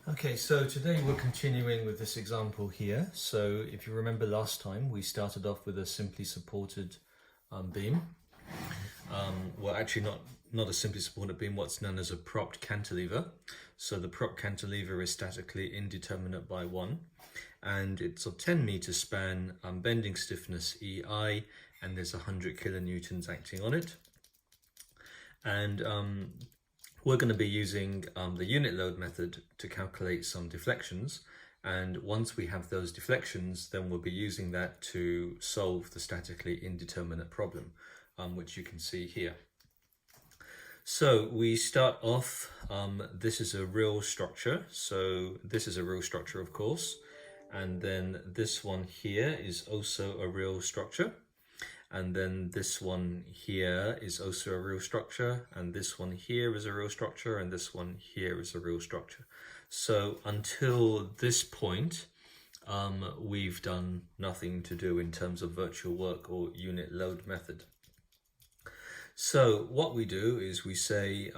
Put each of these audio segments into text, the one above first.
Okay, so today we're continuing with this example here. So if you remember last time, we started off with a simply supported beam. Well, actually not a simply supported beam, what's known as a propped cantilever. So the propped cantilever is statically indeterminate by 1, and it's of 10 meter span, bending stiffness EI, and there's 100 kilonewtons acting on it. And we're going to be using the unit load method to calculate some deflections, and once we have those deflections, then we'll be using that to solve the statically indeterminate problem, which you can see here. So we start off, this is a real structure, so this is a real structure of course, and then this one here is also a real structure. And then this one here is also a real structure, and this one here is a real structure, and this one here is a real structure. So until this point, we've done nothing to do in terms of virtual work or unit load method. So what we do is we say,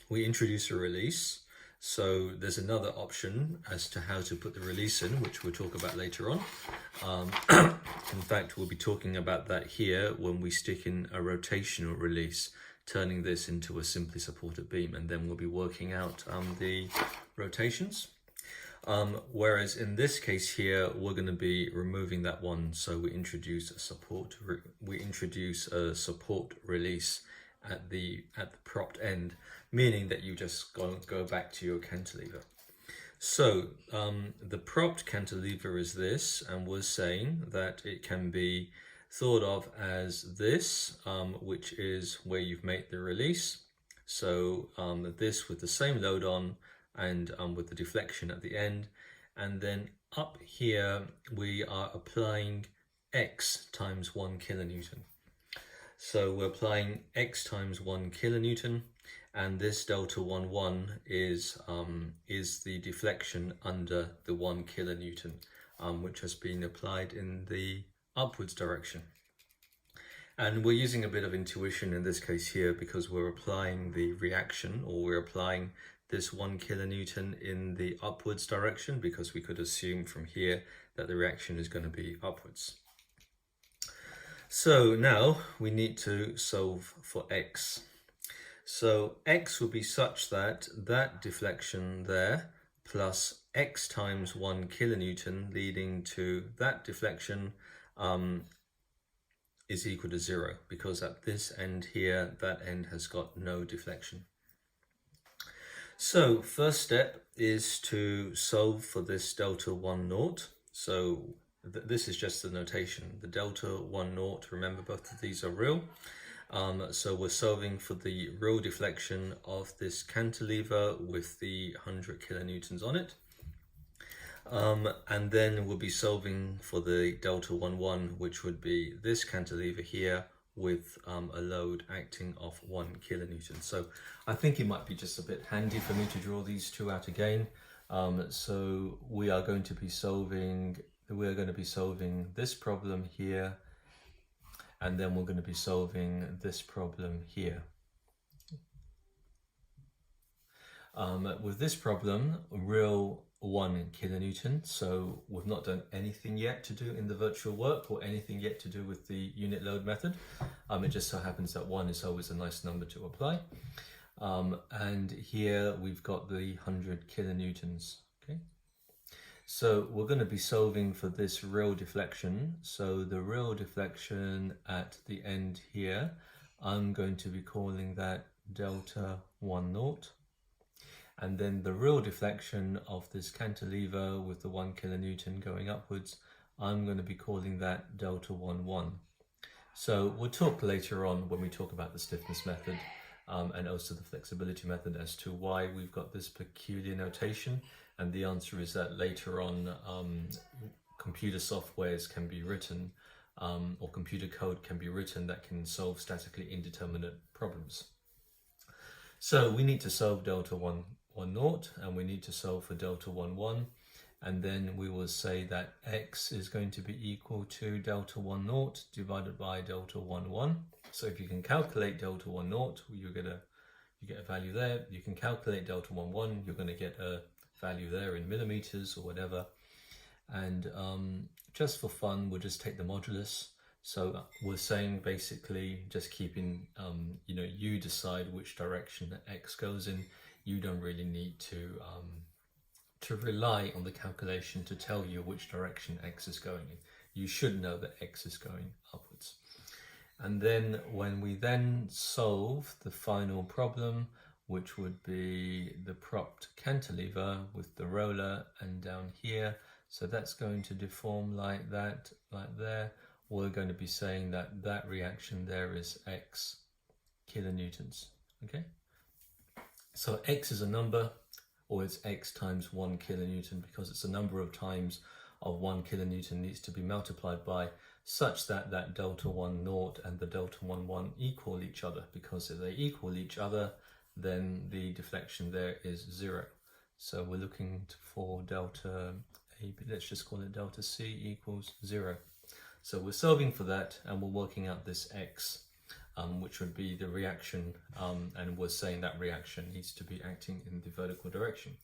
we introduce a release. So there's another option as to how to put the release in, which we'll talk about later on. In fact, we'll be talking about that here when we stick in a rotational release, turning this into a simply supported beam, and then we'll be working out the rotations. Whereas in this case here, we're going to be removing that one, so we introduce a support release at the propped end, meaning that you just go back to your cantilever. So the propped cantilever is this, and we're saying that it can be thought of as this, which is where you've made the release. So this with the same load on, and with the deflection at the end, and then up here we are applying X times 1 kilonewton. So we're applying X times 1 kilonewton, and this delta 1 is the deflection under the 1 kilonewton, which has been applied in the upwards direction. And we're using a bit of intuition in this case here, because we're applying the reaction, or we're applying this 1 kilonewton in the upwards direction, because we could assume from here that the reaction is going to be upwards. So now we need to solve for X. So X will be such that that deflection there plus X times 1 kilonewton leading to that deflection is equal to 0, because at this end here, that end has got no deflection. So first step is to solve for this delta 1 naught. So this is just the notation. The delta 1 naught, remember both of these are real. So we're solving for the real deflection of this cantilever with the 100 kilonewtons on it. And then we'll be solving for the delta 1, which would be this cantilever here with a load acting of 1 kilonewton. So I think it might be just a bit handy for me to draw these two out again. So we are going to be solving this problem here, and then we're going to be solving this problem here. With this problem, real 1 kilonewton, so we've not done anything yet to do in the virtual work or anything yet to do with the unit load method. It just so happens that 1 is always a nice number to apply. And here we've got the 100 kilonewtons. Okay, so we're going to be solving for this real deflection. So the real deflection at the end here, I'm going to be calling that delta 1 naught. And then the real deflection of this cantilever with the 1 kilonewton going upwards, I'm going to be calling that delta 1. So we'll talk later on when we talk about the stiffness method and also the flexibility method as to why we've got this peculiar notation. And the answer is that later on computer softwares can be written or computer code can be written that can solve statically indeterminate problems. So we need to solve delta 1 naught, and we need to solve for delta 1, and then we will say that X is going to be equal to delta 1 naught divided by delta 1. So if you can calculate delta 1 naught, you get a value there. You can calculate delta 1, you're going to get a value there in millimeters or whatever. And just for fun, we'll just take the modulus. So we're saying basically just keeping, you decide which direction x goes in. You don't really need to rely on the calculation to tell you which direction x is going in. You should know that x is going upwards. And then when we then solve the final problem, which would be the propped cantilever with the roller and down here, so that's going to deform like that, like there. We're going to be saying that that reaction there is x kilonewtons, okay? So x is a number, or it's x times 1 kilonewton, because it's a number of times of 1 kilonewton needs to be multiplied by, such that that delta 1 naught and the delta 1 1 equal each other, because if they equal each other, then the deflection there is 0. So we're looking for delta A, let's just call it delta C equals 0. So we're solving for that, and we're working out this x, which would be the reaction, and we're saying that reaction needs to be acting in the vertical direction.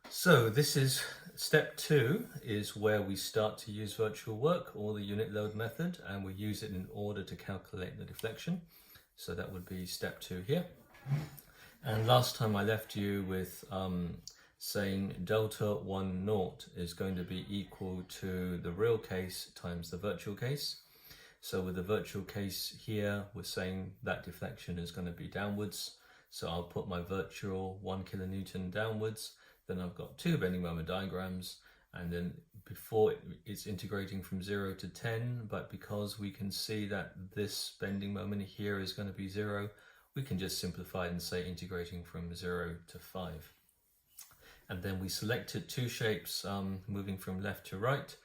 So this is step 2, is where we start to use virtual work or the unit load method, and we use it in order to calculate the deflection. So that would be step 2 here. And last time I left you with saying delta 1 naught is going to be equal to the real case times the virtual case. So with the virtual case here, we're saying that deflection is going to be downwards. So I'll put my virtual 1 kilonewton downwards. Then I've got 2 bending moment diagrams, and then before it's integrating from 0 to 10, but because we can see that this bending moment here is going to be 0, we can just simplify it and say integrating from 0 to 5. And then we selected 2 shapes, moving from left to right,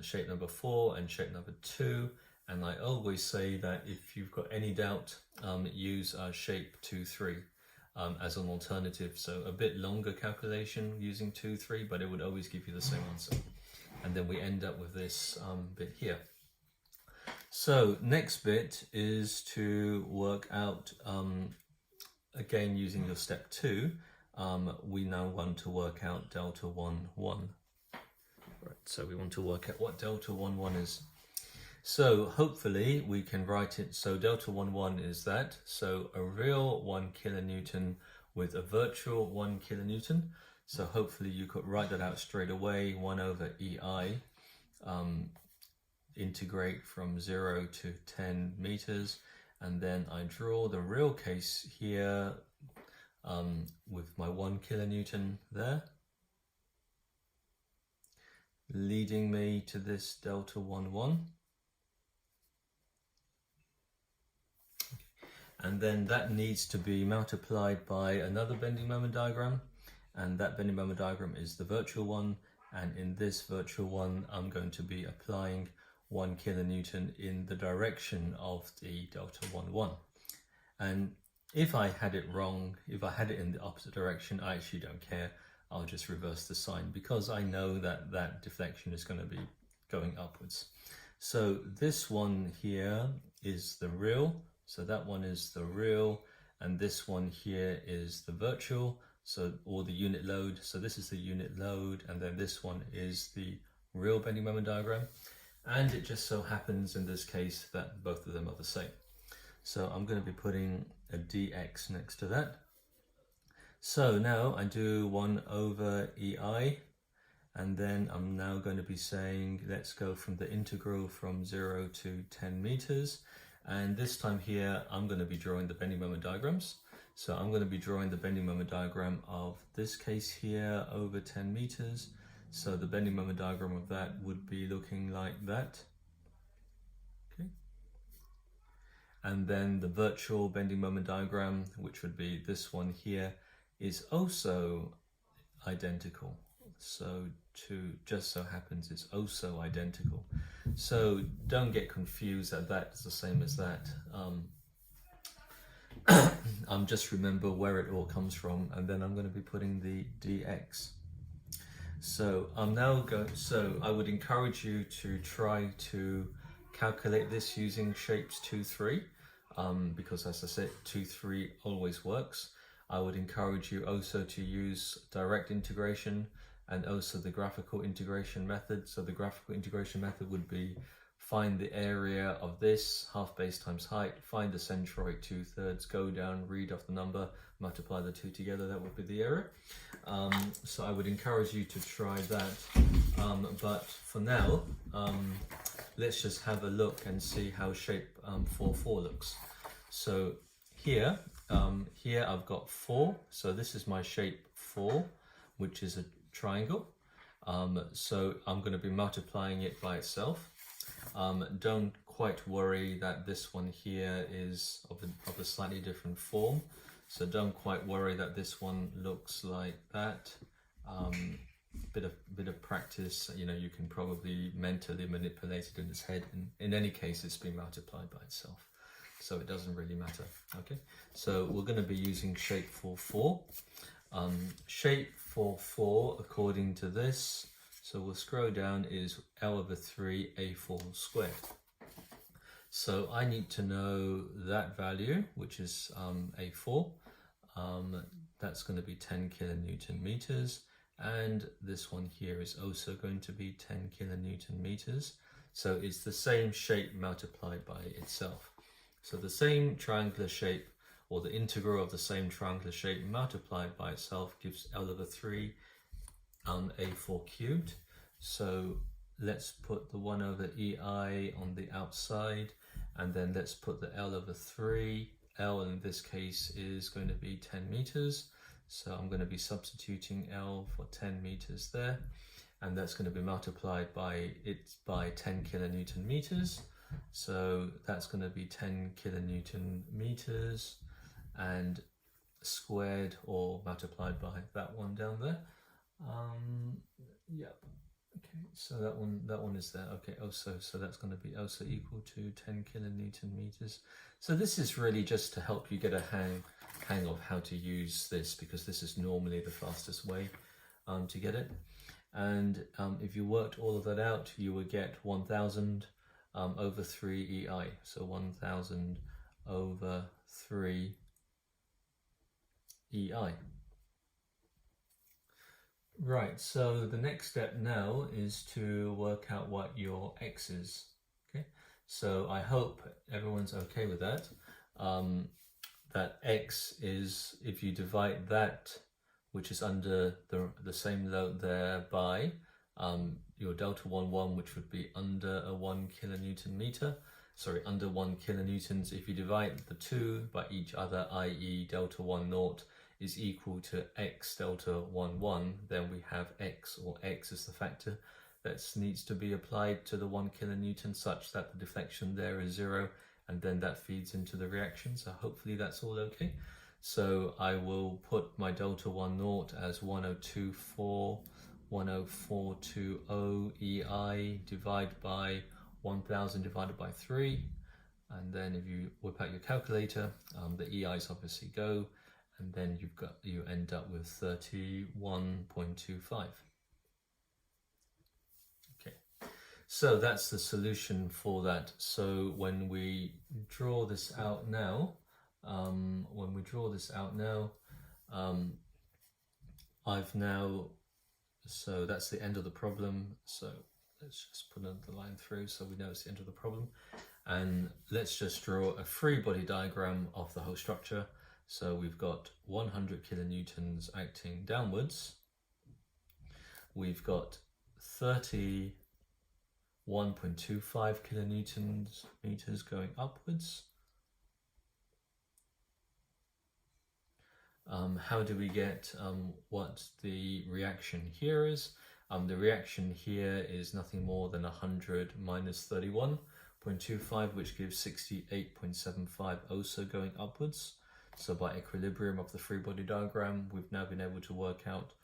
shape number 4 and shape number 2. And I always say that if you've got any doubt, use shape 2, 3. As an alternative, so a bit longer calculation using 2, 3, but it would always give you the same answer. And then we end up with this bit here. So next bit is to work out, again using your step 2, we now want to work out delta 1, 1. Right, so we want to work out what delta 1, 1 is. So hopefully we can write it. So delta 1, 1 is that. So a real 1 kilonewton with a virtual 1 kilonewton. So hopefully you could write that out straight away. 1 over EI, integrate from 0 to 10 meters. And then I draw the real case here with my 1 kilonewton there, leading me to this delta 1, 1. And then that needs to be multiplied by another bending moment diagram, and that bending moment diagram is the virtual one, and in this virtual one I'm going to be applying 1 kilonewton in the direction of the delta 1, 1. And if I had it wrong, if I had it in the opposite direction, I actually don't care. I'll just reverse the sign, because I know that that deflection is going to be going upwards. So this one here is the real. So that one is the real, and this one here is the virtual, so, or the unit load. So this is the unit load, and then this one is the real bending moment diagram. And it just so happens in this case that both of them are the same. So I'm going to be putting a dx next to that. So now I do 1 over EI, and then I'm now going to be saying, let's go from the integral from 0 to 10 meters. And this time here, I'm going to be drawing the bending moment diagrams. So I'm going to be drawing the bending moment diagram of this case here over 10 meters. So the bending moment diagram of that would be looking like that. Okay. And then the virtual bending moment diagram, which would be this one here, is also identical. So just so happens it's also identical. So don't get confused that that is the same as that. Just remember where it all comes from, and then I'm going to be putting the dx. So I'm now going. So I would encourage you to try to calculate this using shapes 2, 3, because as I said, 2, 3 always works. I would encourage you also to use direct integration and also the graphical integration method. So the graphical integration method would be find the area of this, half base times height, find the centroid 2/3, go down, read off the number, multiply the two together, that would be the area. So I would encourage you to try that. But for now, let's just have a look and see how shape 4/4 looks. So here, here I've got 4, so this is my shape 4, which is a triangle. So I'm going to be multiplying it by itself. Don't quite worry that this one here is of a slightly different form, so don't quite worry that this one looks like that. Bit of practice, you know, you can probably mentally manipulate it in his head, and in any case it's been multiplied by itself, so it doesn't really matter. Okay, so we're going to be using shape 4/4. Shape 4/4 according to this, so we'll scroll down, is L/3 A4 squared. So I need to know that value, which is A4. That's going to be 10 kilonewton meters, and this one here is also going to be 10 kilonewton meters. So it's the same shape multiplied by itself. So the same triangular shape, or the integral of the same triangular shape multiplied by itself, gives L/3 A4 cubed. So let's put the 1/EI on the outside, and then let's put the L/3. L in this case is going to be 10 meters. So I'm going to be substituting L for 10 meters there, and that's going to be multiplied by 10 kilonewton meters. So that's going to be 10 kilonewton meters and squared or multiplied by that one down there. Yep. Okay, so that one is there. Okay, so that's going to be also equal to 10 kilonewton meters. So this is really just to help you get a hang of how to use this, because this is normally the fastest way to get it. And if you worked all of that out, you would get 1000 over 3 EI. So 1000 over 3 EI. Right, so the next step now is to work out what your x is. Okay, so I hope everyone's okay with that. That x is, if you divide that, which is under the same load there, by your delta 1, which would be under a 1 kilonewton meter. Sorry, under 1 kilonewtons. If you divide the two by each other, i.e. delta 1 naught is equal to x delta 1, then we have x, or x is the factor that needs to be applied to the 1 kilonewton such that the deflection there is 0, and then that feeds into the reaction. So hopefully that's all okay. So I will put my delta 1 naught as 102420 EI, divide by 1000 divided by 3, and then if you whip out your calculator, the EIs obviously go, and then you end up with 31.25. Okay, so that's the solution for that. So when we draw this out now, so that's the end of the problem. So let's just put another line through so we know it's the end of the problem. And let's just draw a free body diagram of the whole structure. So we've got 100 kilonewtons acting downwards. We've got 31.25 kilonewtons meters going upwards. How do we get what the reaction here is? The reaction here is nothing more than 100 minus 31.25, which gives 68.75, also going upwards. So by equilibrium of the free body diagram, we've now been able to work out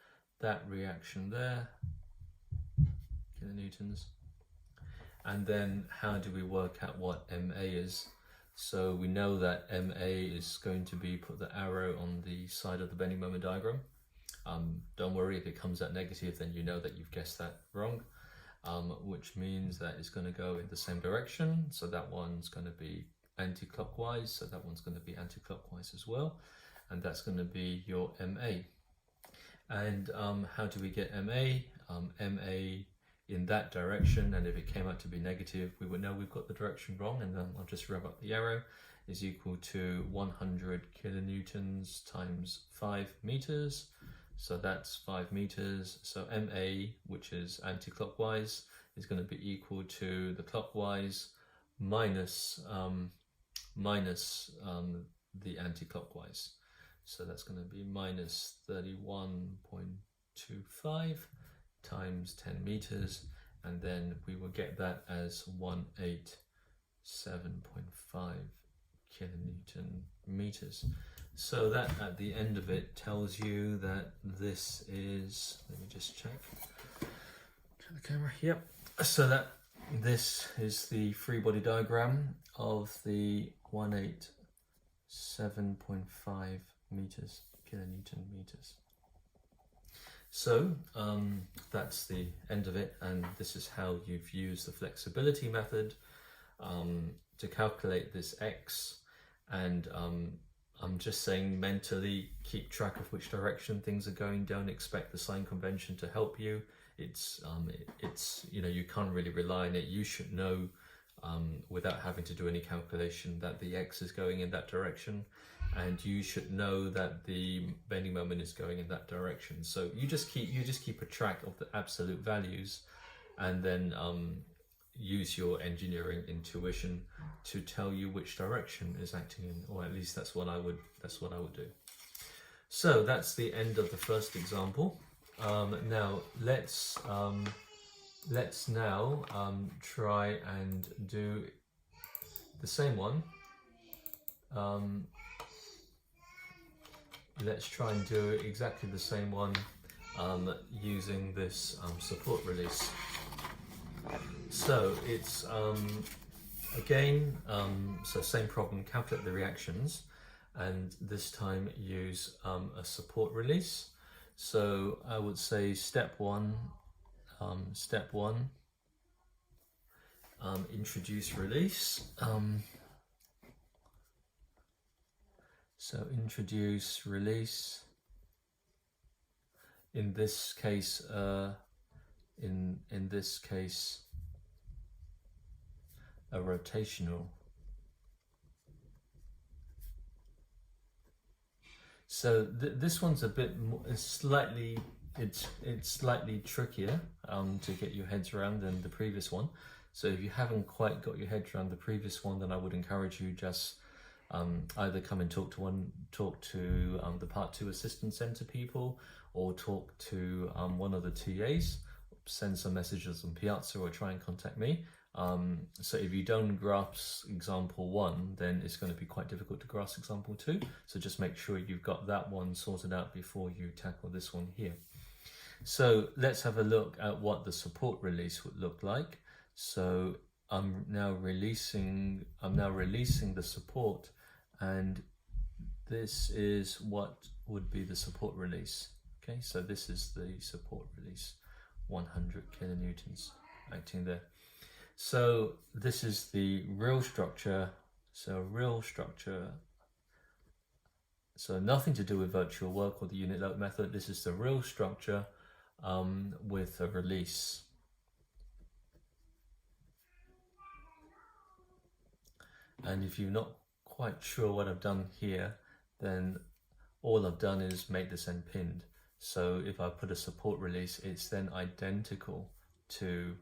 that reaction there, kilonewtons. And then how do we work out what MA is? So we know that MA is going to be, put the arrow on the side of the bending moment diagram. Don't worry, if it comes out negative, then you know that you've guessed that wrong, which means that it's going to go in the same direction. So that one's going to be anti-clockwise, so that one's going to be anti-clockwise as well. and that's going to be your MA. And how do we get MA? MA in that direction, and if it came out to be negative, we would know we've got the direction wrong, and then I'll just rev up the arrow, is equal to 100 kilonewtons times 5 meters. So that's 5 meters. So MA, which is anti-clockwise, is going to be equal to the clockwise minus the anti-clockwise. So that's going to be minus 31.25 times 10 meters, and then we will get that as 187.5 kilonewton meters. So that at the end of it tells you that this is, let me just check the camera, yep. So that this is the free body diagram of the 187.5 meters, kilonewton meters. So that's the end of it, and this is how you've used the flexibility method to calculate this X. And I'm just saying, mentally keep track of which direction things are going. Don't expect the sign convention to help you. It's you know, you can't really rely on it. You should know without having to do any calculation that the X is going in that direction, and you should know that the bending moment is going in that direction. So you just keep a track of the absolute values, and then use your engineering intuition to tell you which direction is acting in, or at least that's what I would do. So that's the end of the first example. Now let's now try and do the same one. Let's try and do exactly the same one using this support release. So it's again, so same problem, calculate the reactions, and this time use a support release. So I would say step one, introduce release. So introduce release. In this case, in this case, a rotational. So this one's a bit more, it's slightly trickier to get your heads around than the previous one. So if you haven't quite got your head around the previous one, then I would encourage you just either come and talk to the Part 2 Assistance Center people, or talk to one of the TAs, send some messages on Piazza, or try and contact me. So if you don't grasp example 1, then it's going to be quite difficult to grasp example 2. So just make sure you've got that one sorted out before you tackle this one here. So let's have a look at what the support release would look like. So I'm now releasing the support, and this is what would be the support release. Okay, so this is the support release, 100 kilonewtons acting there. So this is the real structure. So real structure. So nothing to do with virtual work or the unit load method. This is the real structure with a release. And if you're not quite sure what I've done here, then all I've done is make this end pinned. So if I put a support release, it's then identical to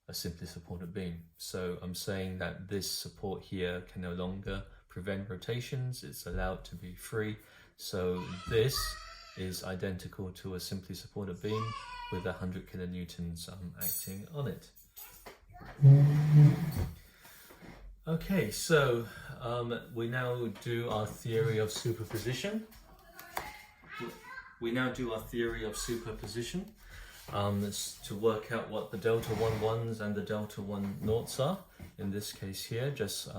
a simply supported beam. So I'm saying that this support here can no longer prevent rotations, it's allowed to be free. So this is identical to a simply supported beam with 100 kilonewtons acting on it. Okay, so we now do our theory of superposition. To work out what the delta 1-1s and the delta 1-0s are. In this case here, just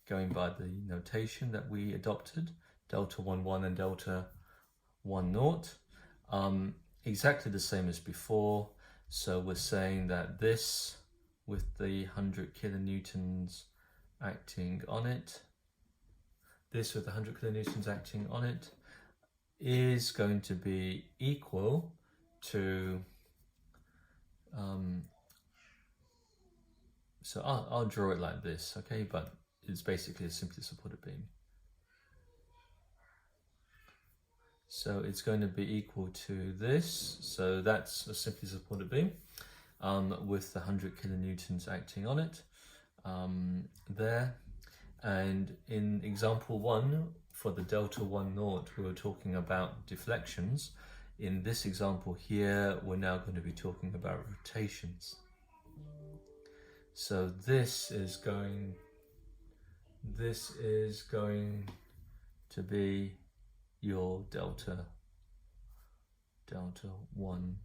going by the notation that we adopted, delta 1-1 and delta 1-0, exactly the same as before. So we're saying that this, with the 100 kilonewtons acting on it, this with 100 kilonewtons acting on it is going to be equal to, so I'll draw it like this, okay, but it's basically a simply supported beam. So it's going to be equal to this, so that's a simply supported beam with the 100 kilonewtons acting on it there. And in example 1, for the delta 1 naught, we were talking about deflections. In this example here, we're now going to be talking about rotations. So this is going to be your delta 1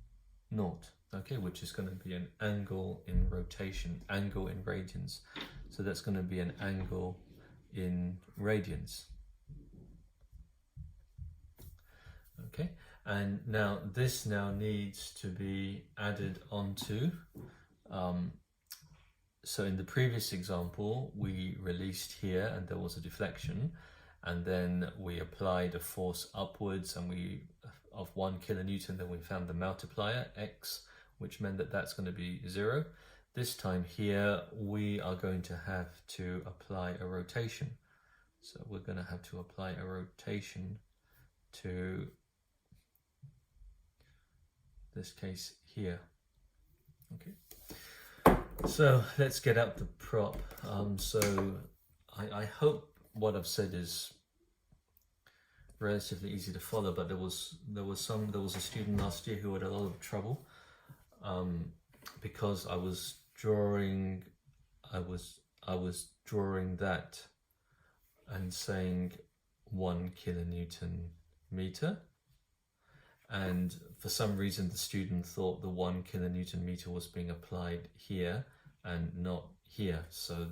naught, okay, which is going to be an angle in rotation, angle in radians. So that's going to be an angle in radians. Okay, and now this now needs to be added onto, so in the previous example we released here and there was a deflection, and then we applied a force upwards and we of 1 kilonewton, then we found the multiplier x, which meant that that's going to be 0. This time here we are going to have to apply a rotation. So we're going to have to apply a rotation to this case here. Okay, so let's get out the prop. So I hope what I've said is relatively easy to follow, but there was a student last year who had a lot of trouble because I was drawing that and saying 1 kilonewton meter, and for some reason the student thought the 1 kilonewton meter was being applied here and not here. So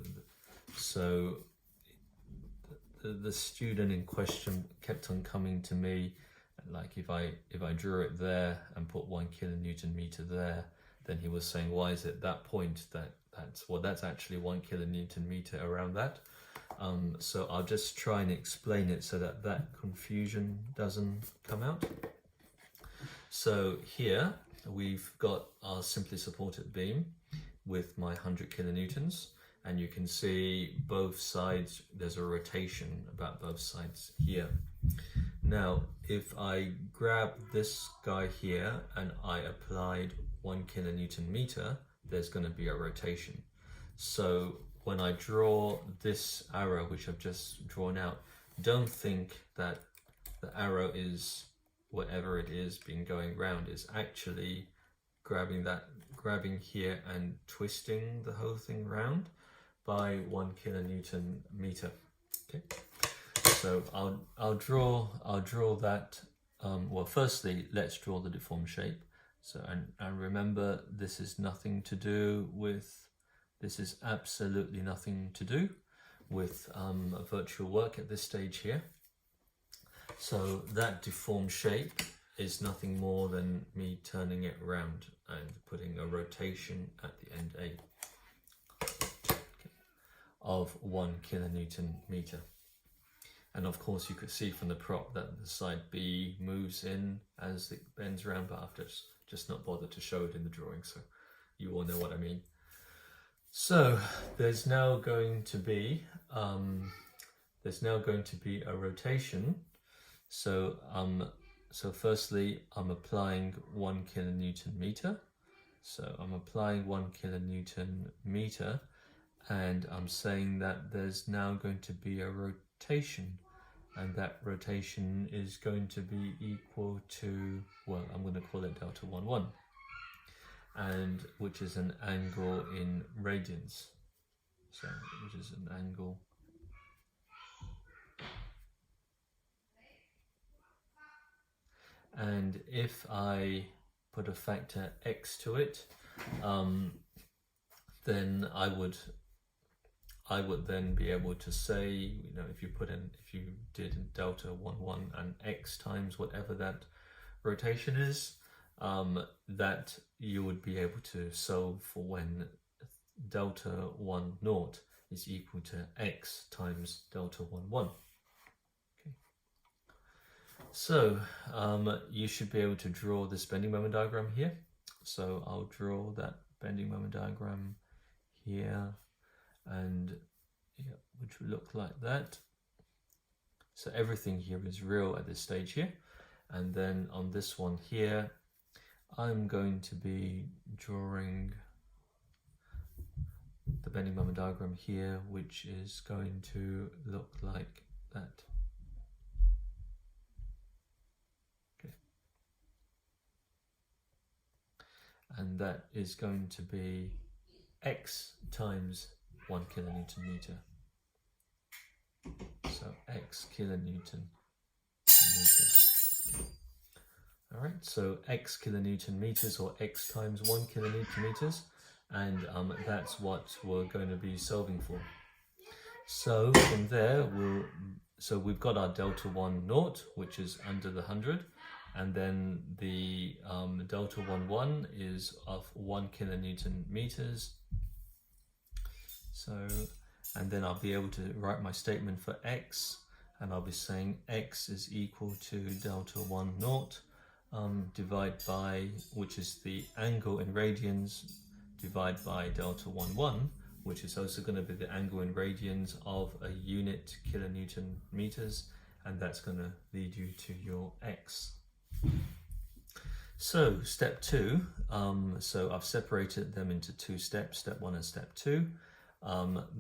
the student in question kept on coming to me, like if I drew it there and put 1 kilonewton meter there, then he was saying, why is it that point that's actually 1 kilonewton meter around that. So I'll just try and explain it so that confusion doesn't come out. So here we've got our simply supported beam with my 100 kilonewtons, and you can see both sides, there's a rotation about both sides here. Now if I grab this guy here and I applied 1 kilonewton meter, there's going to be a rotation. So when I draw this arrow, which I've just drawn out, don't think that the arrow is whatever it is being going round, is actually grabbing here and twisting the whole thing round by 1 kilonewton meter. Okay, so I'll draw that. Well, firstly, let's draw the deformed shape. So and remember, this is absolutely nothing to do with virtual work at this stage here. So that deformed shape is nothing more than me turning it around and putting a rotation at the end A of 1 kilonewton meter. And of course you could see from the prop that the side B moves in as it bends around, but I've just not bothered to show it in the drawing, so you all know what I mean. So there's now going to be a rotation. So firstly I'm applying 1 kilonewton meter. So I'm applying 1 kilonewton meter, and I'm saying that there's now going to be a rotation, and that rotation is going to be equal to, well, I'm going to call it delta 1, and which is an angle in radians. So which is an angle and if I put a factor x to it, then I would then be able to say, you know, if you did delta 1 and x times whatever that rotation is, that you would be able to solve for when delta 1 naught is equal to x times delta 1. So you should be able to draw this bending moment diagram here. So I'll draw that bending moment diagram here, and yeah, which will look like that. So everything here is real at this stage here. And then on this one here, I'm going to be drawing the bending moment diagram here, which is going to look like that. Okay. And that is going to be x times 1 kilonewton meter. So x kilonewton meter. All right, so x kilonewton meters, or x times 1 kilonewton meters, and that's what we're going to be solving for. So from there, we've got our delta 1 naught, which is under the 100, and then the delta 1 1 is of 1 kilonewton meters. So, and then I'll be able to write my statement for x, and I'll be saying x is equal to delta 1 naught divide by, which is the angle in radians, divide by delta 1 1, which is also going to be the angle in radians of a unit kilonewton meters, and that's going to lead you to your x. So step 2, so I've separated them into 2 steps, step 1 and step 2,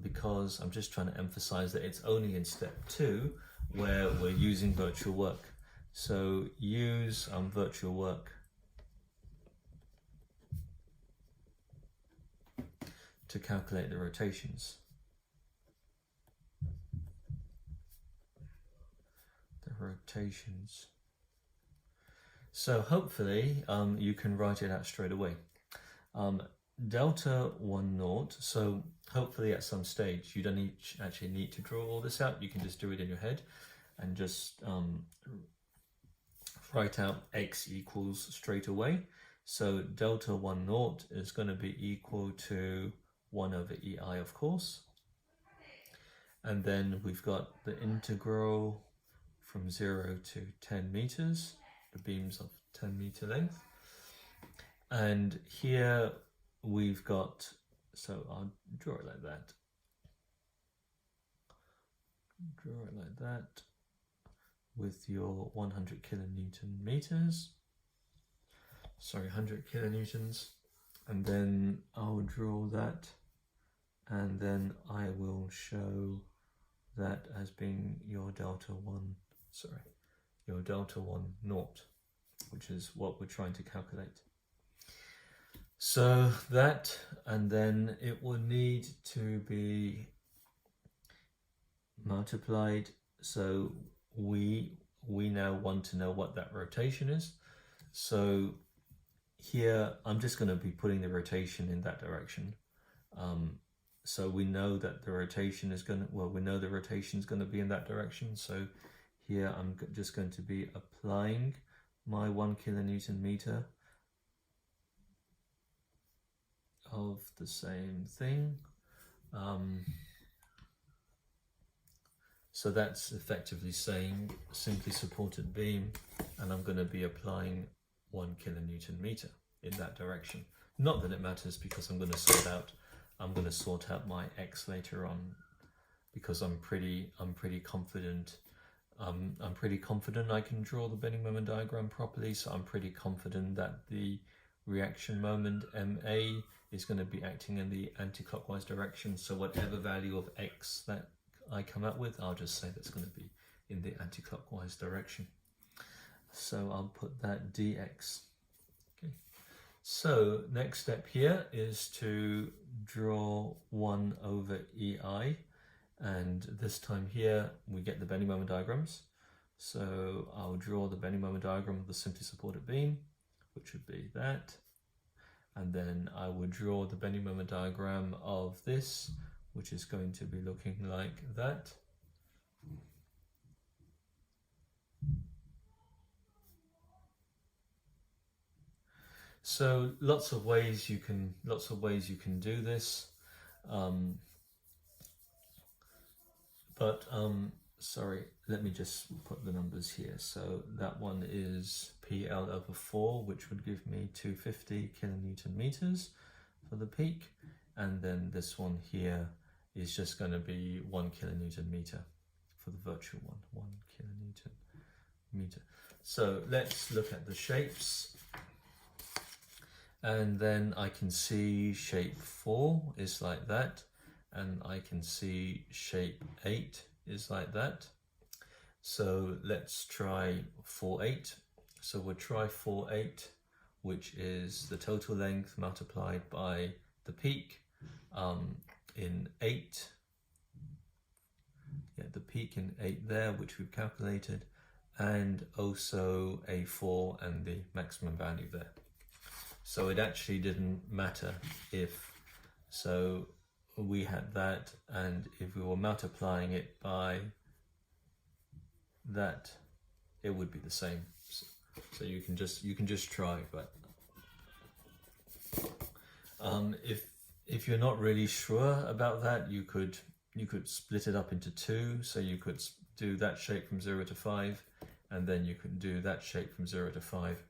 because I'm just trying to emphasize that it's only in step 2 where we're using virtual work. So use virtual work to calculate the rotations. So hopefully you can write it out straight away. Delta 1 naught, so hopefully at some stage you don't actually need to draw all this out. You can just do it in your head and just write out x equals straight away. So delta 1 naught is going to be equal to 1 over EI, of course. And then we've got the integral from 0 to 10 meters, the beams of 10 meter length. And here we've got, so I'll draw it like that. Draw it like that with your 100 kilonewton meters. Sorry, 100 kilonewtons. And then I'll draw that, and then I will show that as being your delta 1, your delta 1 naught, which is what we're trying to calculate. So that, and then it will need to be multiplied. So we now want to know what that rotation is. So here I'm just going to be putting the rotation in that direction. So we know that the rotation is going to, we know the rotation is going to be in that direction. So here I'm just going to be applying my 1 kilonewton meter of the same thing. So that's effectively saying simply supported beam, and I'm going to be applying 1 kilonewton meter in that direction. Not that it matters, because I'm going to sort out my x later on, because I'm pretty confident. I'm pretty confident I can draw the bending moment diagram properly, so I'm pretty confident that the reaction moment MA is going to be acting in the anti-clockwise direction. So whatever value of x that I come up with, I'll just say that's going to be in the anti-clockwise direction. So I'll put that dx. Okay. So next step here is to draw 1 over EI, and this time here we get the bending moment diagrams. So I'll draw the bending moment diagram of the simply supported beam, which would be that, and then I would draw the bending moment diagram of this, which is going to be looking like that. So lots of ways you can do this, sorry, let me just put the numbers here. So that one is PL over 4, which would give me 250 kilonewton meters for the peak. And then this one here is just going to be 1 kilonewton meter for the virtual one, 1 kilonewton meter. So let's look at the shapes. And then I can see shape 4 is like that. And I can see shape 8 is like that. So let's try 4/8. So we'll try 4/8, which is the total length multiplied by the peak in 8. Yeah, the peak in 8 there, which we've calculated, and also A4 and the maximum value there. So it actually didn't matter if, so we had that, and if we were multiplying it by that, it would be the same. So you can just try, but if you're not really sure about that, you could split it up into 2. So you could do that shape from 0 to 5, and then you could do that shape from 0 to 5,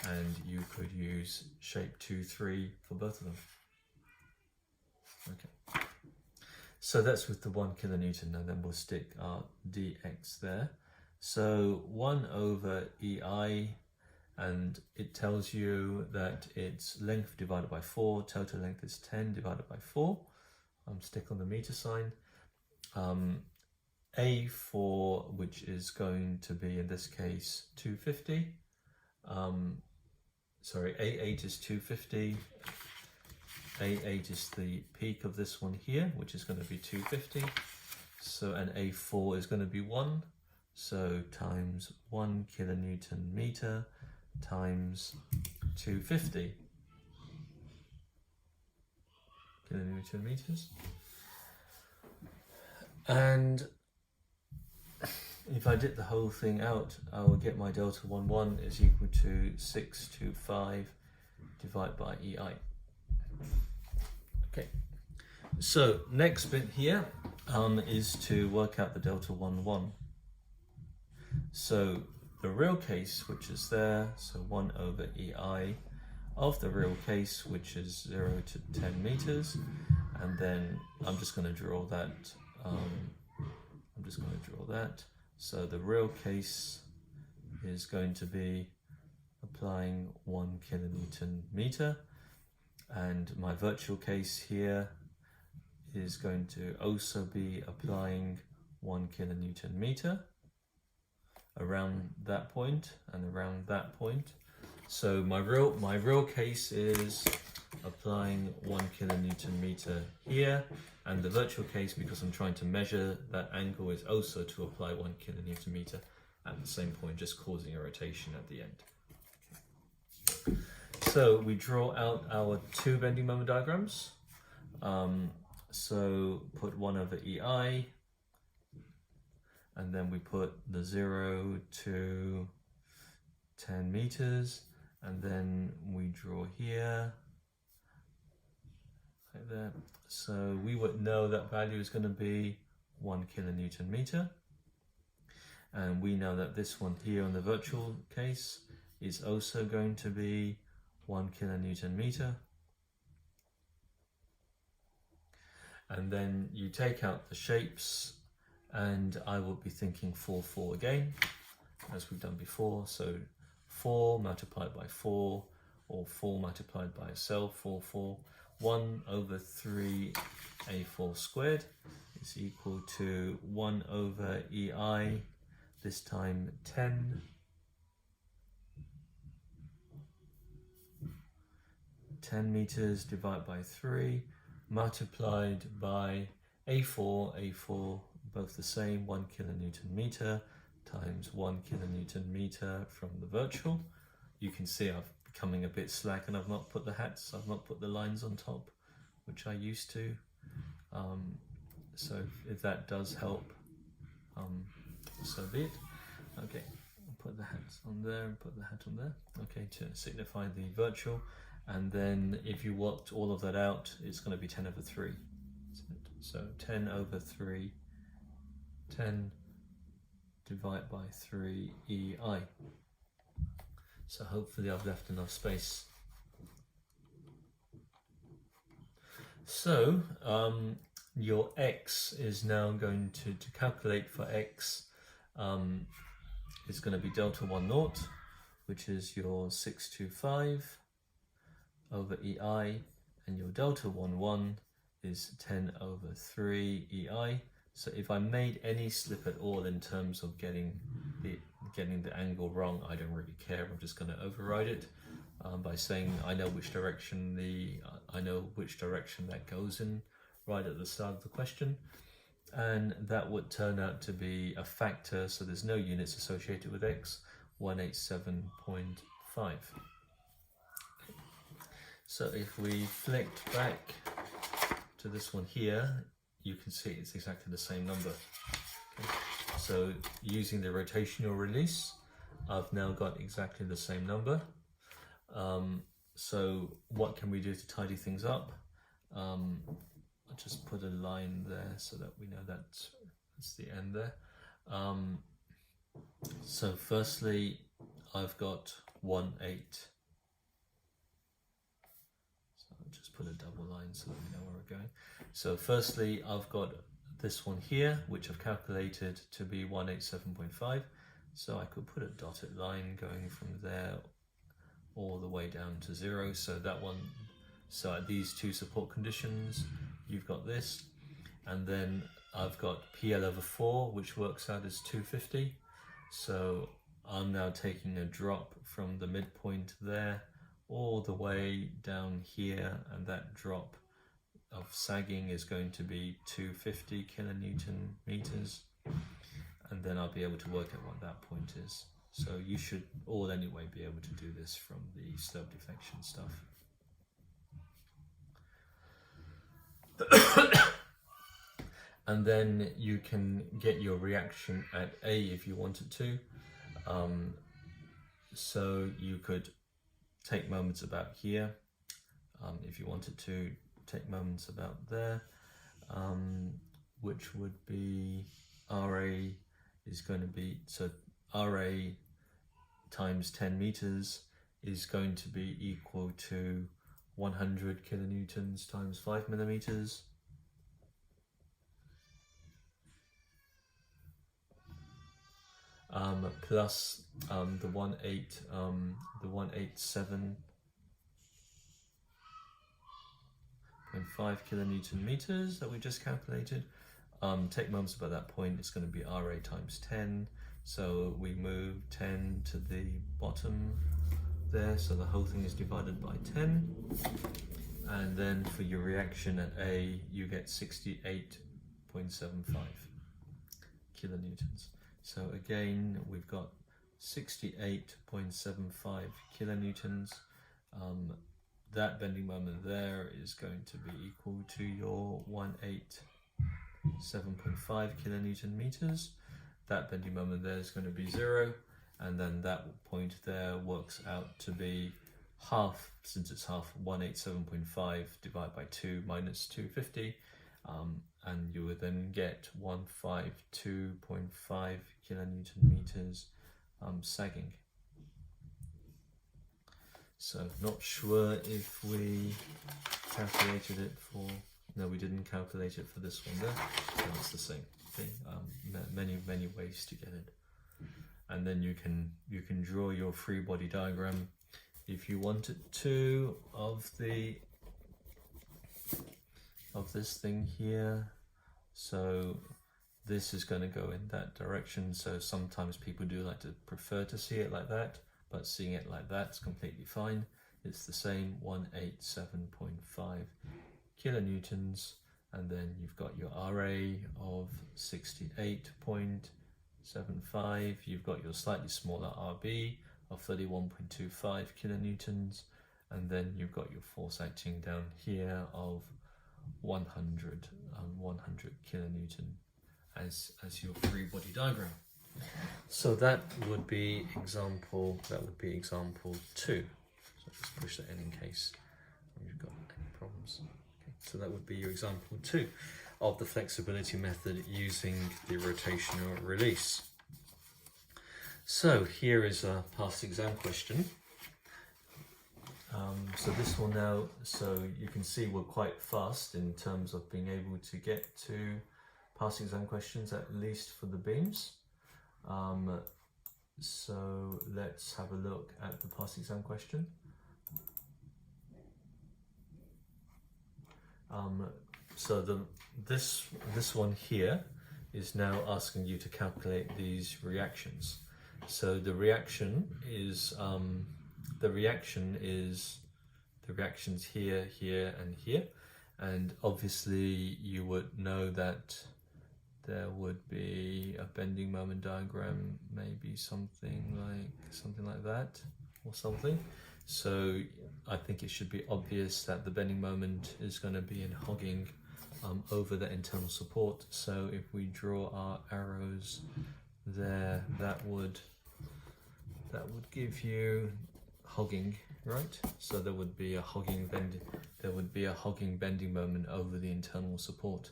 and you could use shape 2, 3 for both of them. Okay, so that's with the 1 kilonewton, and then we'll stick our dx there. So 1 over EI, and it tells you that it's length divided by 4, total length is 10 divided by 4. Stick on the meter sign. A4, which is going to be, in this case, 250. Sorry, A8 is 250. A8 is the peak of this one here, which is going to be 250. So, and A4 is going to be 1. So times 1 kilonewton meter times 250 kilonewton meters. And if I did the whole thing out, I will get my delta 11 is equal to 625 divided by EI. Okay, so next bit here is to work out the delta 11. So the real case, which is there, so 1 over EI of the real case, which is 0 to 10 meters, and then I'm just going to draw that. So the real case is going to be applying 1 kilonewton meter, and my virtual case here is going to also be applying 1 kilonewton meter around that point and around that point. So my real case is applying 1 kilonewton meter here, and the virtual case, because I'm trying to measure that angle, is also to apply 1 kilonewton meter at the same point, just causing a rotation at the end. Okay. So we draw out our 2 bending moment diagrams. So put 1 over EI, and then we put the 0 to 10 meters, and then we draw here, like that. So we would know that value is going to be 1 kilonewton meter, and we know that this one here on the virtual case is also going to be 1 kilonewton meter. And then you take out the shapes, and I will be thinking 4, 4 again, as we've done before. So 4 multiplied by 4, or 4 multiplied by itself, 4, 4. 1 over 3 A4 squared is equal to 1 over EI, this time 10 meters divided by 3, multiplied by A4, both the same, 1 kilonewton meter times 1 kilonewton meter from the virtual. You can see I've becoming a bit slack, and I've not put the hats, I've not put the lines on top, which I used to. So if that does help, so be it. Okay, I'll put the hats on there and put the hat on there. Okay, to signify the virtual. And then if you worked all of that out, it's going to be 10 over 3. So 10 over 3, 10 divide by 3 EI. So hopefully I've left enough space. So your x is now going to calculate for x is going to be delta 1 naught, which is your 625 over EI, and your delta 1 1 is 10 over 3 EI. So if I made any slip at all in terms of getting the angle wrong, I don't really care. I'm just going to override it by saying I know which direction that goes in right at the start of the question, and that would turn out to be a factor. So there's no units associated with x, 187.5. So if we flicked back to this one here, you can see it's exactly the same number. Okay. So using the rotational release, I've now got exactly the same number. So what can we do to tidy things up? I'll just put a line there so that we know that's the end there. So firstly, I've got 1, 8. So I'll just put a double line so that we know where we're going. So firstly, I've got this one here, which I've calculated to be 187.5. So I could put a dotted line going from there all the way down to 0. So that one, so at these two support conditions, you've got this. And then I've got PL over 4, which works out as 250. So I'm now taking a drop from the midpoint there all the way down here, and that drop of sagging is going to be 250 kilonewton meters, and then I'll be able to work out what that point is. So you should all anyway be able to do this from the slope deflection stuff. And then you can get your reaction at A if you wanted to. So you could take moments about here, if you wanted to take moments about there, which would be RA is going to be, so RA times 10 meters is going to be equal to 100 kilonewtons times 5 millimeters. Plus the 187.5 kilonewton meters that we just calculated. Take moments about that point, it's going to be RA times 10. So we move 10 to the bottom there, so the whole thing is divided by 10. And then for your reaction at A, you get 68.75 kilonewtons. So again, we've got 68.75 kilonewtons. That bending moment there is going to be equal to your 187.5 kilonewton meters. That bending moment there is going to be 0, and then that point there works out to be half, since it's half, 187.5 divided by 2 minus 250, and you would then get 152.5 kilonewton meters sagging. So not sure if we calculated it for, no, we didn't calculate it for this one there, so it's the same thing, many ways to get it. And then you can draw your free body diagram if you wanted to of this thing here. So this is going to go in that direction, so sometimes people do like to prefer to see it like that, but seeing it like that's completely fine. It's the same, 187.5 kilonewtons, and then you've got your RA of 68.75, you've got your slightly smaller RB of 31.25 kilonewtons, and then you've got your force acting down here of 100 kilonewton as your free body diagram. So that would be example 2. So just push that in case you've got any problems. Okay. So that would be your example 2 of the flexibility method using the rotational release. So here is a past exam question. So this one now, so you can see we're quite fast in terms of being able to get to past exam questions, at least for the beams. So let's have a look at the past exam question. So this one here is now asking you to calculate these reactions. So the reactions here, here, and here, and obviously you would know that there would be a bending moment diagram, maybe something like that, or something. So I think it should be obvious that the bending moment is going to be in hogging over the internal support. So if we draw our arrows there, that would give you hogging, right? So there would be a hogging bending moment over the internal support,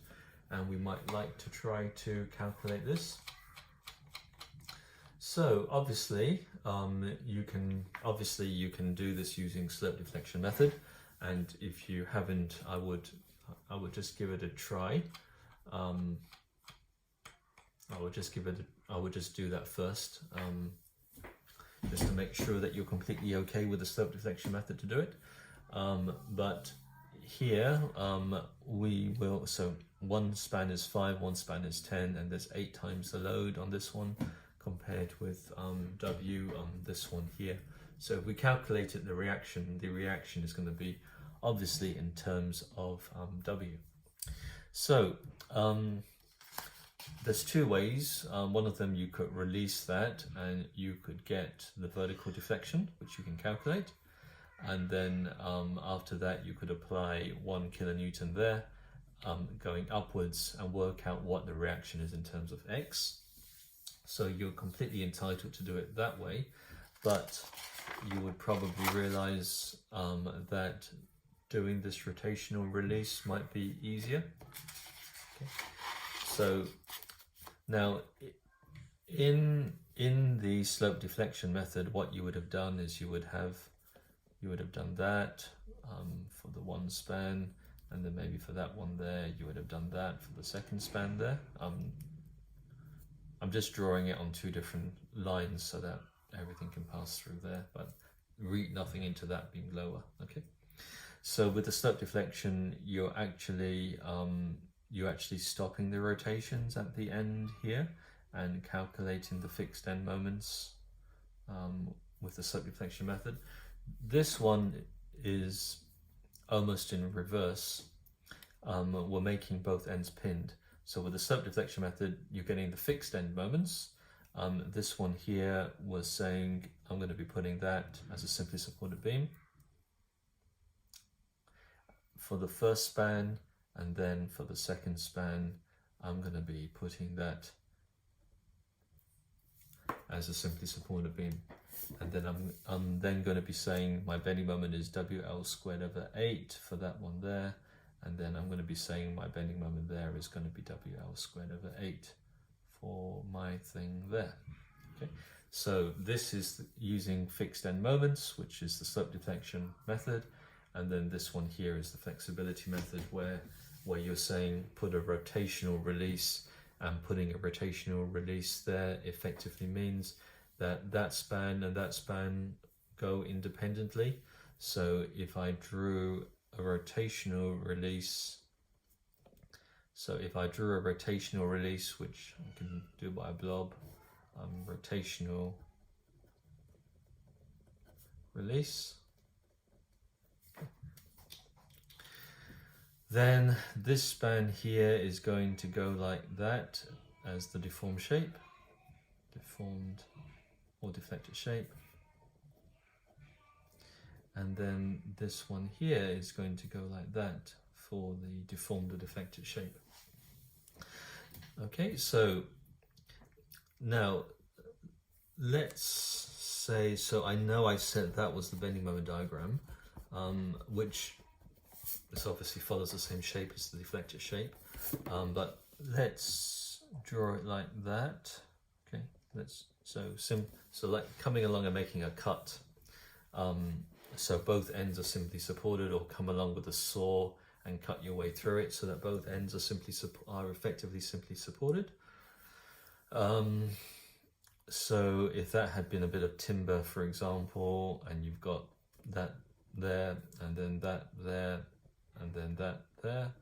and we might like to try to calculate this. So obviously you can do this using slope deflection method, and if you haven't, I would just give it a try. I would just do that first, just to make sure that you're completely okay with the slope deflection method to do it. But here we will, so one span is 5, one span is 10, and there's 8 times the load on this one compared with W on this one here. So if we calculated the reaction is going to be obviously in terms of W. So there's 2 ways. One of them, you could release that and you could get the vertical deflection, which you can calculate. And then after that, you could apply 1 kilonewton there, going upwards, and work out what the reaction is in terms of X. So you're completely entitled to do it that way, but you would probably realize that doing this rotational release might be easier. Okay. So now in the slope deflection method, what you would have done is you would have done that for the one span, and then maybe for that one there you would have done that for the second span there. I'm just drawing it on 2 different lines so that everything can pass through there, but read nothing into that being lower. Okay, so with the slope deflection, you're actually stopping the rotations at the end here and calculating the fixed end moments with the slope deflection method. This one is almost in reverse. We're making both ends pinned. So with the slope deflection method, you're getting the fixed end moments. This one here was saying I'm going to be putting that as a simply supported beam for the first span, and then for the second span, I'm going to be putting that as a simply supported beam. And then I'm then going to be saying my bending moment is WL squared over 8 for that one there. And then I'm going to be saying my bending moment there is going to be WL squared over 8 for my thing there. Okay, so this is using fixed end moments, which is the slope deflection method. And then this one here is the flexibility method, where you're saying put a rotational release, and putting a rotational release there effectively means that that span and that span go independently. So if I drew a rotational release, which I can do by a blob, rotational release, then this span here is going to go like that as the deformed shape, deformed or deflected shape. And then this one here is going to go like that for the deformed or deflected shape. Okay, so now let's say, so I know I said that was the bending moment diagram, which this obviously follows the same shape as the deflected shape, but let's draw it like that. Okay, let's So like coming along and making a cut. So both ends are simply supported, or come along with a saw and cut your way through it so that both ends are effectively simply supported. So if that had been a bit of timber, for example, and you've got that there, and then that there, and then that there,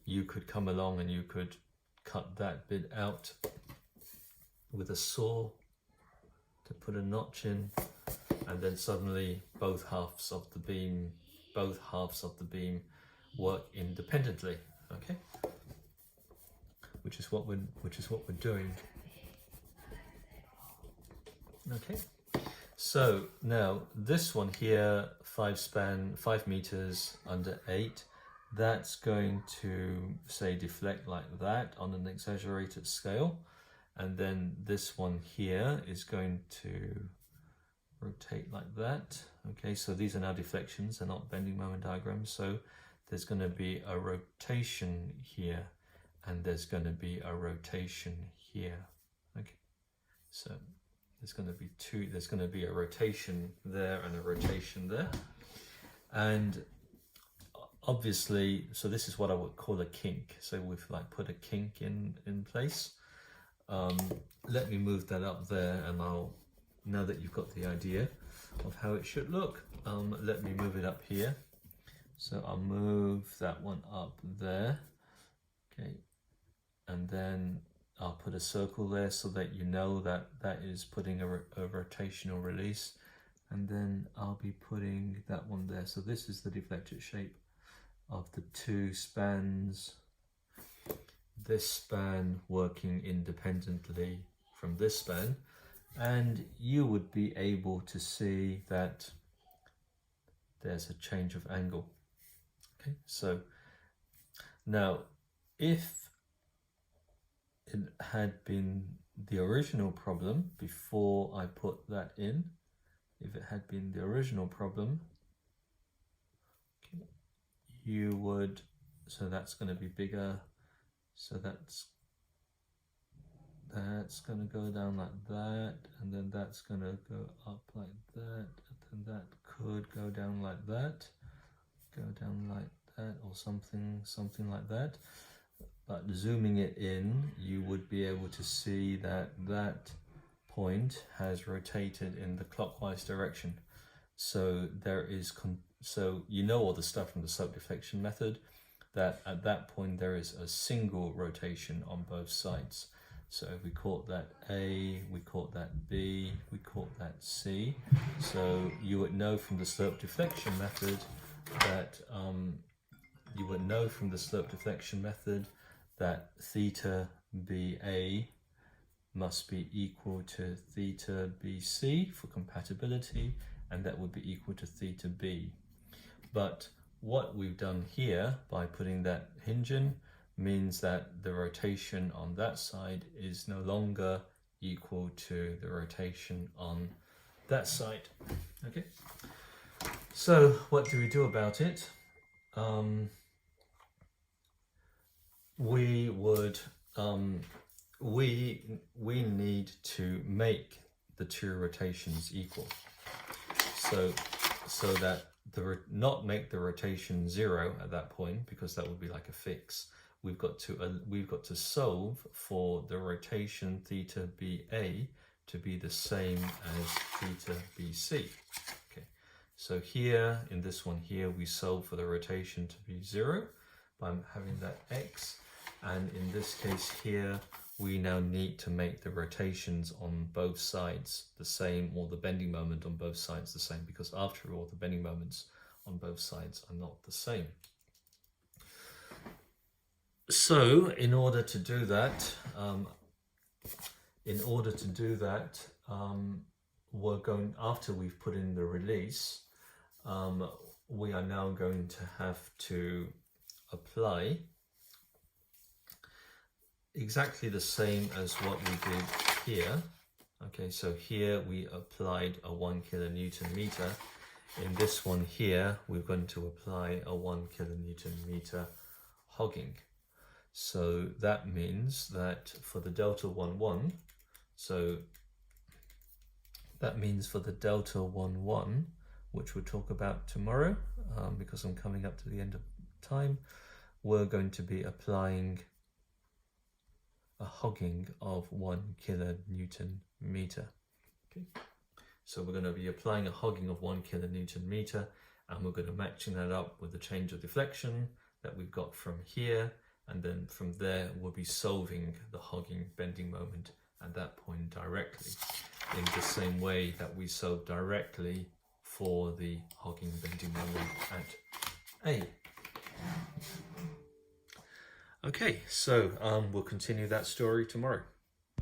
you could come along and you could cut that bit out with a saw to put a notch in, and then suddenly both halves of the beam work independently. Okay, which is what we're doing. Okay, so now this one here, 5 meters under 8. That's going to, say, deflect like that on an exaggerated scale. And then this one here is going to rotate like that. Okay, so these are now deflections, they're not bending moment diagrams. So there's going to be a rotation here, and there's going to be a rotation here. Okay, so there's going to be a rotation there and a rotation there. And obviously, so this is what I would call a kink. So we've like put a kink in place. Let me move that up there, and now that you've got the idea of how it should look, let me move it up here. So I'll move that one up there. Okay, and then I'll put a circle there so that you know that that is putting a rotational release, and then I'll be putting that one there. So this is the deflected shape of the two spans, this span working independently from this span, and you would be able to see that there's a change of angle. Okay, so now if it had been the original problem before I put that in, if it had been the original problem, okay, you would, so that's going to be bigger, so that's going to go down like that, and then that's going to go up like that, and then that could go down like that, or something like that. But zooming it in, you would be able to see that that point has rotated in the clockwise direction. So there is, so you know all the stuff from the slope deflection method, that at that point there is a single rotation on both sides. So if we caught that A, we caught that B, we caught that C. So you would know from the slope deflection method that that theta BA must be equal to theta BC for compatibility, and that would be equal to theta B. But what we've done here by putting that hinge in means that the rotation on that side is no longer equal to the rotation on that side. Okay, so what do we do about it? We would we need to make the two rotations equal, so that not make the rotation 0 at that point, because that would be like a fix. We've got to solve for the rotation theta BA to be the same as theta BC. Okay, so here in this one here, we solve for the rotation to be 0 by having that x, and in this case here, we now need to make the rotations on both sides the same, or the bending moment on both sides the same, because after all, the bending moments on both sides are not the same. So in order to do that, we're going, after we've put in the release, we are now going to have to apply exactly the same as what we did here. Okay, so here we applied a 1 kilonewton meter. in this one here, we're going to apply a 1 kilonewton meter hogging. So that means that for the delta 1,1, so that means for the delta 1,1, which we'll talk about tomorrow, because I'm coming up to the end of time, we're going to be applying a hogging of 1 kilonewton meter. Okay. So we're going to be applying a hogging of 1 kilonewton meter, and we're going to matching that up with the change of deflection that we've got from here, and then from there we'll be solving the hogging bending moment at that point directly, in the same way that we solved directly for the hogging bending moment at A. Okay, so we'll continue that story tomorrow.